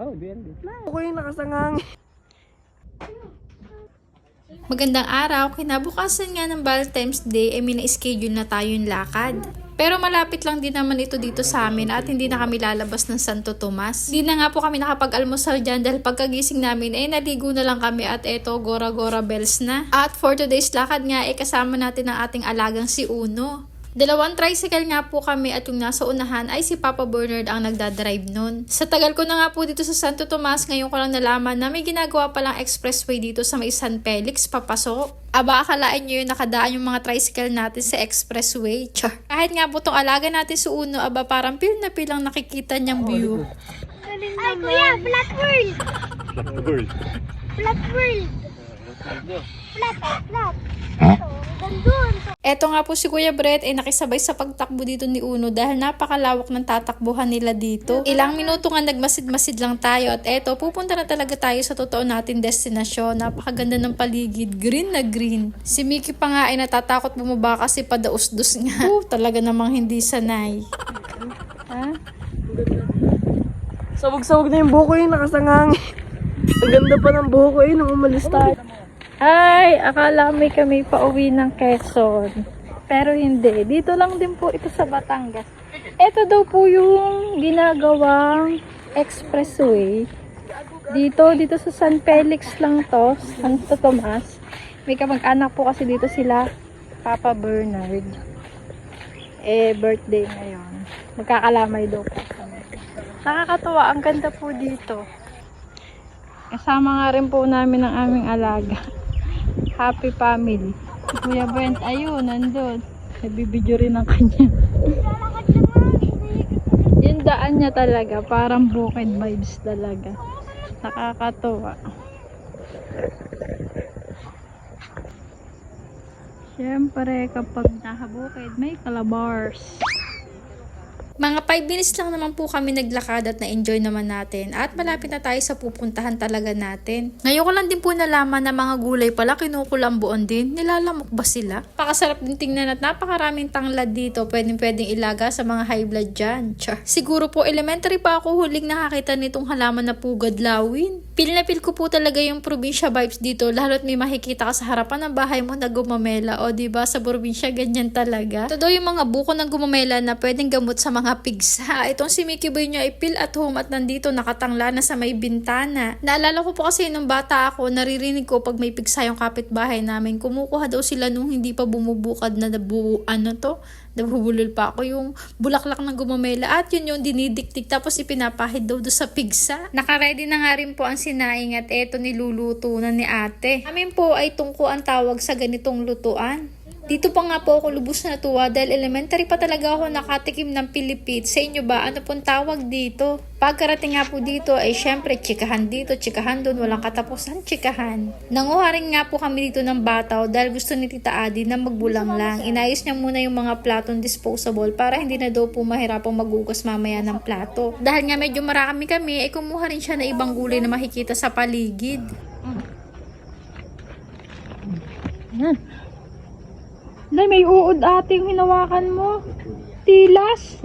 Oh, BNB. Ako yung nakasangang. Magandang araw, kinabukasan nga ng Valentine's Day ay may na-schedule na tayong lakad. Pero malapit lang din naman ito dito sa amin at hindi na kami lalabas ng Santo Tomas. Hindi na nga po kami nakapag-almusal dyan dahil pagkagising namin ay naligo na lang kami at eto gora-gora bells na. At for today's lakad nga ay kasama natin ang ating alagang si Uno. Dalawang tricycle nga po kami at yung nasa unahan ay si Papa Bernard ang nagdadrive nun. Sa tagal ko na nga po dito sa Santo Tomas, ngayon ko lang nalaman na may ginagawa palang expressway dito sa may San Felix, papasok. Aba, akalain nyo yun nakadaan yung mga tricycle natin sa expressway. Char. Kahit nga po itong alaga natin sa Uno, aba parang pil na pilang nakikita niyang view. Ay, kuya, flat world! Flat world. Flat world! Flat. Ito, gandun. Eto nga po si Kuya Brett ay nakisabay sa pagtakbo dito ni Uno dahil napakalawak ng tatakbuhan nila dito. Ilang minuto nga nagmasid-masid lang tayo at eto, pupunta na talaga tayo sa totoo natin destinasyon. Napakaganda ng paligid, green na green. Si Mickey pa nga ay natatakot bumaba kasi padaos-dos nga. Talaga namang hindi sanay. Ha? Sabog-sabog na yung buko yung nakasangang. Ang ganda pa ng buko nung umalis tayo. Ay, akala may kami pauwi ng Quezon. Pero hindi. Dito lang din po ito sa Batangas. Ito daw po yung ginagawang expressway. Dito sa San Felix lang to, Santo Tomas. May kamag-anak po kasi dito sila, Papa Bernard. Birthday ngayon. Magkakalamay daw po kami. Nakakatuwa, ang ganda po dito. Kasama nga rin po namin ang aming alaga. Happy family. Si Kuya Brent, ayun, nandun. Nabibidyo rin ang kanya. Yung daan niya talaga, parang bukid vibes talaga. Nakakatuwa. Siyempre, kapag nahabukid, may kalabars. Mga 5 minutes lang naman po kami naglakad at na-enjoy naman natin at malapit na tayo sa pupuntahan talaga natin. Ngayon ko lang din po nalaman na mga gulay pala kinukulambuan din. Nilalamok ba sila? Pakasarap din tingnan at napakaraming tanglad dito. Pwedeng ilaga sa mga high blood dyan. Char. Siguro po elementary pa ako huling nakakita nitong halaman na pugad lawin. Pil na pil ko po talaga yung probinsya vibes dito. Lalo't may makikita ka sa harapan ng bahay mo na gumamela. O diba sa probinsya ganyan talaga. Ito daw yung mga buko ng gumamela na pwedeng gamot sa mga pigsa. Itong si Mickey Boy niya ay feel at home at nandito nakatangla na sa may bintana. Naalala ko po kasi nung bata ako, naririnig ko pag may pigsa yung kapitbahay namin, kumukuha daw sila nung hindi pa bumubukad na nabubulol pa ako yung bulaklak ng gumamela at yun yung dinidiktik tapos ipinapahid daw doon sa pigsa. Nakaready na nga rin po ang sinaing at eto niluluto na ni ate. Amin po ay tungko ang tawag sa ganitong lutuan. Dito pa nga po ako lubos na natuwa dahil elementary pa talaga ako nakatikim ng pilipit. Sa inyo ba? Ano pong tawag dito? Pagkarating nga po dito ay syempre chikahan dito, chikahan doon, walang katapusan chikahan. Nanguha rin nga po kami dito ng bataw dahil gusto ni Tita Adi na magbulang lang. Inayos niya muna yung mga platong disposable para hindi na daw po mahirapang magugas mamaya ng plato. Dahil nga medyo marami kami, ay kumuha rin siya na ibang gulay na makikita sa paligid. Nay, may uod ating hinawakan mo. Tilas.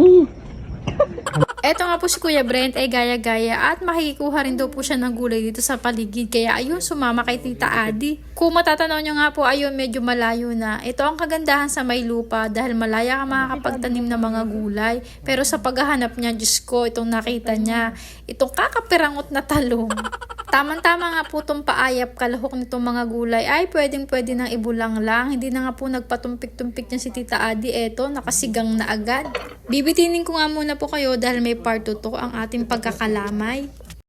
Eto nga po si Kuya Brent ay gaya-gaya at makikikuha rin daw po siya ng gulay dito sa paligid. Kaya ayun, sumama kay Tita Adi. Kung matatanaw nyo nga po, ayun, medyo malayo na. Ito ang kagandahan sa may lupa dahil malaya ka makakapagtanim ng mga gulay. Pero sa paghahanap niya, Diyos ko, itong nakita niya, itong kakapirangot na talong. Tamang-tama nga po itong paayap kalahok nitong mga gulay ay pwedeng-pwede nang ibulang lang. Hindi na nga po nagpatumpik-tumpik niya si Tita Adi. Eto, nakasigang na agad. Bibitinin ko nga muna po kayo dahil may part 2 ang ating pagkakalamay.